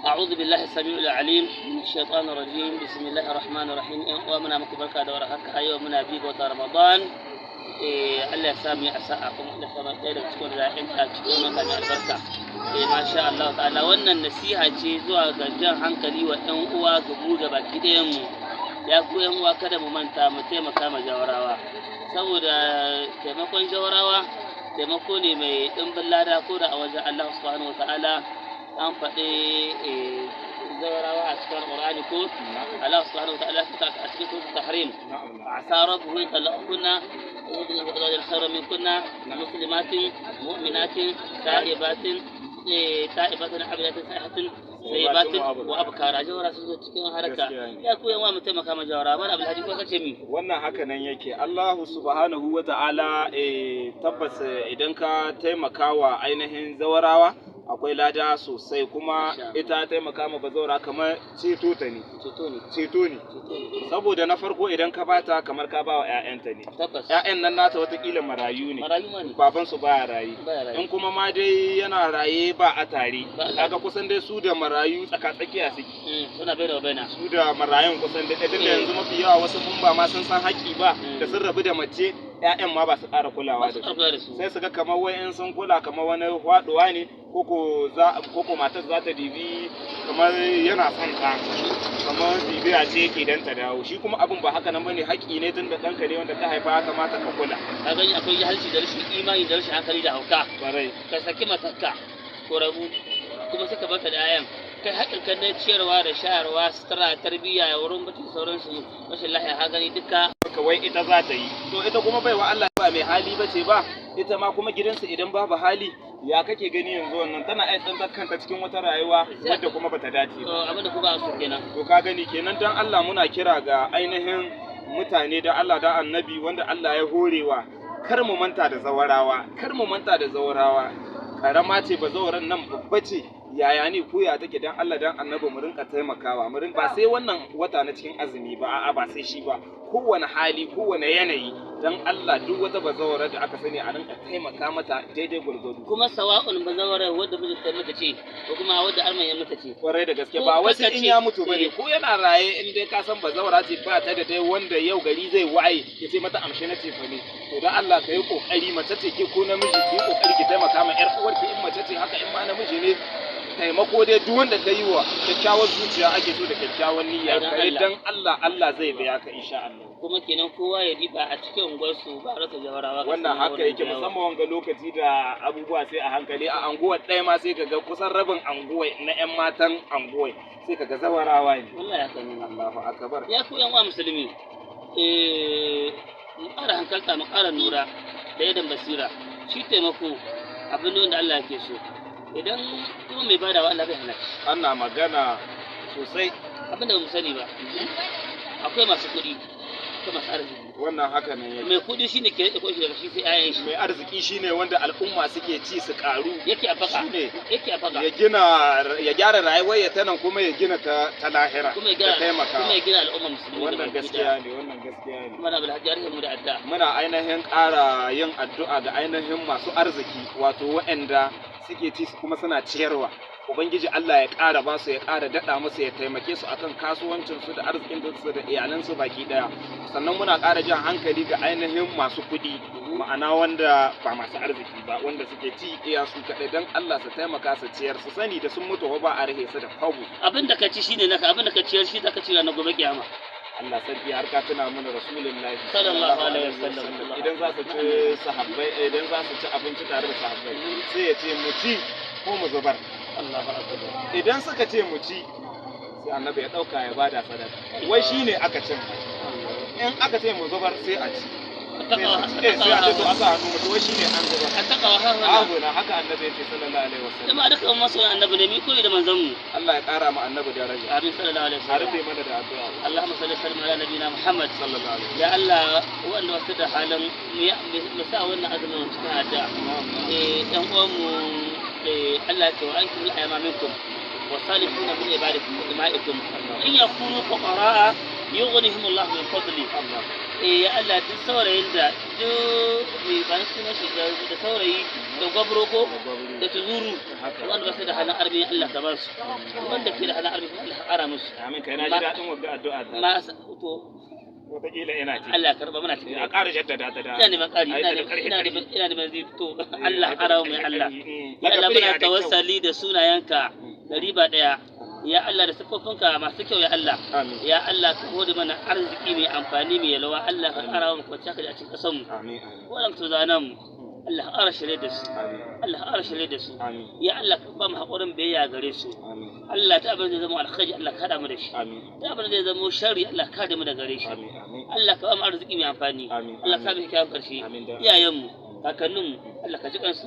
أعوذ بالله السميع العليم من الشيطان الرجيم. بسم الله الرحمن الرحيم. ومنا muku barka da warhaka. Yau muna bi ga watan Ramadan. Allah ya sami a sa'a kuma Allah ya sami ɗaya daga cikin ra'ayin ta cikin wannan mai albarka. Masha Allah ta'ala wannan nasiha ce zuwa ga jan hankali wa ƴan uwa ga mu ga baki ɗayan mu. Ya ku ƴan uwa kada mu manta mu taimaka ma jawarawa. Saboda taimakon jawarawa taimako ne mai ɗimbin lada ko da a wajen Allah subhanahu wa ta'ala. An faɗi zawarawa a cikin Qur'ani ko Allah subhanahu wa ta'ala a cikin suratul Tahrim asa rabbuhu in talaqkunna yudna bil khayri min kunna muslimatin mu'minatin ta'ibatin abidatin sa'ihatin sayyibatin wa abkara. Jawara sun zo cikin haraka. Ya ku yan wa mu taimaka ma jawara. Mana Abdul Hadi ko kace mi wannan haka nan yake. Allah subhanahu wa ta'ala tabbas idan ka taimaka wa ainihin zawarawa akwai lada sosai, kuma ita taimaka ma bazawara kamar ceto ne saboda na farko idan ka bata kamar ka bawa ƴaƴanta ne. Ƴaƴan nan nata watakila marayu ne, baban su baya raye, in kuma ma dai yana raye ba a tare, kaga kusan dai su da marayu tsaka-tsakiya suke. Suna baina su da marayun kusan dai da yanzu mafi yawa wasu mun ba ma sun san haƙƙi ba, da sun rabu da mace ƴaƴan ma ba su ƙara kulawa da su, sai su ga kamar wai in sun kula kamar wani faɗuwa ne, koko matar za ta dibi kamar yana son ta, kamar bibiya ce yake dan ta dawo. Shi kuma abin ba haka nan bane, haƙƙi ne tun da ɗanka ne wanda ka haifa, haka mata ka kula. Ka gani akwai jahilci da rashin imani da rashin hankali da hauka. Ka saki matarka ko rabu kuma suka bata da 'ya'yan. Kai haƙƙin kan na ciyarwa da shayarwa, sutura, tarbiyya, wurin bacin sauransu, rashin lahiya, ha gani duka. Kawai ita za ta yi, to ita kuma baiwa Allah ba mai hali bace ba, ita ma kuma gidansa idan babu hali, ya kake gani yanzu wannan tana ai tsantar kanta cikin wata rayuwa wadda kuma bata dace ba. Abin da kuma so kenan. To ka gani kenan, dan Allah muna kira ga ainihin mutane da Allah da Annabi wanda Allah ya horewa, kar mu manta da zawarawa, karama ce bazawaran nan babba ce, yaya ne ko ya take, dan Allah dan Annabi mu rinka taimakawa, ba sai wannan wata na cikin azumi ba, a'a ba sai shi ba, kowane hali kowane yanayi, dan Allah duk wata bazawarar da aka sani a rinka taimaka mata daidai gurgudu. Kuma sawa'un bazawarar wadda mijinta mata ce ko kuma wadda arman ya mata ce. Kwarai da gaske, ba wasu in ya mutu bane, ko yana raye in dai ka san bazawara ce ba ta da dai wanda yau gari zai waye ya ce mata amshi na ce fa ne, to dan Allah ka yi kokari, mace ce ke ko namiji, ki kokari ki taimaka ma yar uwarki, in mace ce haka, in ma namiji ne taimako dai duk wanda ka yi wa kyakkyawar zuciya ake so da kyakkyawan niyya, kai dan Allah zai biya ka insha Allah. Kuma kenan kowa ya diba a cikin unguwarsu ba rasa jawarawa. Wannan haka yake, musamman wanga lokaci da abubuwa sai a hankali. A anguwar ɗaya ma sai kaga kusan rabin anguwai na ƴan matan anguwai sai kaga zawarawa ne. Wallahi haka ne. Allahu akbar. Ya ku ƴan uwa musulmi, mu ƙara hankalta, mu ƙara nura da yadan basira. Shi taimako abin ne wanda Allah yake so. Idan kuma mai badawa Allah bai hana shi. Ana magana sosai. Abin da ba mu sani ba, akwai masu kuɗi, akwai masu arziki. Wannan haka ne yake. Mai kuɗi shine ke rike koshi daga shi sai ayan shi. Mai arziki shine wanda al'umma suke ci su karu. Yake a baka. Yake a baka. Ya gyara rayuwar ya tanan, kuma ya gina ta lahira. Kuma ya taimaka. Kuma ya gina al'umma musulmi. Wannan gaskiya ne. Kuma na Alhaji Arhe mu da addu'a. Muna ainihin ƙara yin addu'a ga ainihin masu arziki, wato waɗanda suke ci kuma suna ciyarwa. Ubangiji Allah ya ƙara ba su, ya ƙara daɗa musu, ya taimake su akan kasuwancinsu da arzikinsu da iyalansu baki ɗaya. Sannan muna ƙara jan hankali ga ainihin masu kuɗi, ma'ana wanda ba masu arziki ba, wanda suke ci iya su kaɗai, don Allah su taimaka su ciyar, su sani da sun mutu ba a rahe su da kwabo. Abin da ka ci shine naka, abin da ka ciyar shi zaka ci ranar gobe kiyama. Allah sarki, har ka tuna mana Rasulullahi sallallahu alaihi wasallam idan za su ci sahabbai, idan za su ci abinci tare da sahabbai, sai ya ce mu ci ko mu zubar. Idan suka ce mu ci, sai Annabi ya ɗauka ya bada sadaka, wai shine aka cin. In aka ce mu zubar sai a ci, sai a ce to a sa hannu mutu, wai shine an zubar. Na haka Annabi ya ce sallallahu alaihi wasallam. Jama'a duka masu Annabi ne, mi koyi da manzon mu. Allah ya ƙara ma Annabi daraja. Amin sallallahu alaihi wasallam. Harfe mana da addu'a. Allahumma salli wa sallim ala nabiyina Muhammad sallallahu alaihi wasallam. Ya Allah, wanda wasu da halin mu sa wannan azumin cikin addu'a. Ɗan uwan mu Allah ya ce wa ankihu al-ayama minkum wa salihuna min ibadikum wa imaikum in yakunu fuqara yughnihim Allah min fadli. Ya Allah duk saurayin da duk mai ban sunan shi da saurayi da gwabroko da tuzuru wanda ba su da halin armi Allah ka ba su wanda ke da halin armi Allah ka ƙara musu. Amin. Kai na ji daɗin wagga addu'a ta. Ma to wataƙila ina ci. Allah karba muna cikin A ƙara jaddada ta da. ina neman ƙari ina neman zai to Allah arawo mai Allah ya Allah muna tawassali da sunayenka da riba ɗaya ya Allah da siffofinka masu kyau ya Allah Amin. ya Allah ka gode mana arziki mai amfani mai yalwa Allah ka ƙara mu kwanciya ka a cikin ƙasar mu Amin. wannan tuzanan mu Allah ka ƙara shirye da su Amin. Allah ka ƙara shirye da su Amin. ya Allah ka ba mu haƙurin biyayya gare su Amin. Allah ta abin da zai zama alkhairi Allah ka haɗa mu da shi Amin. ta abin da zai zama sharri Allah ka haɗa mu da gare shi Amin. Amin. Allah ka ba mu arziki mai amfani Amin. Allah ka bi kyawun ƙarshe Amin. iyayenmu kakanninmu Allah ka ji kansu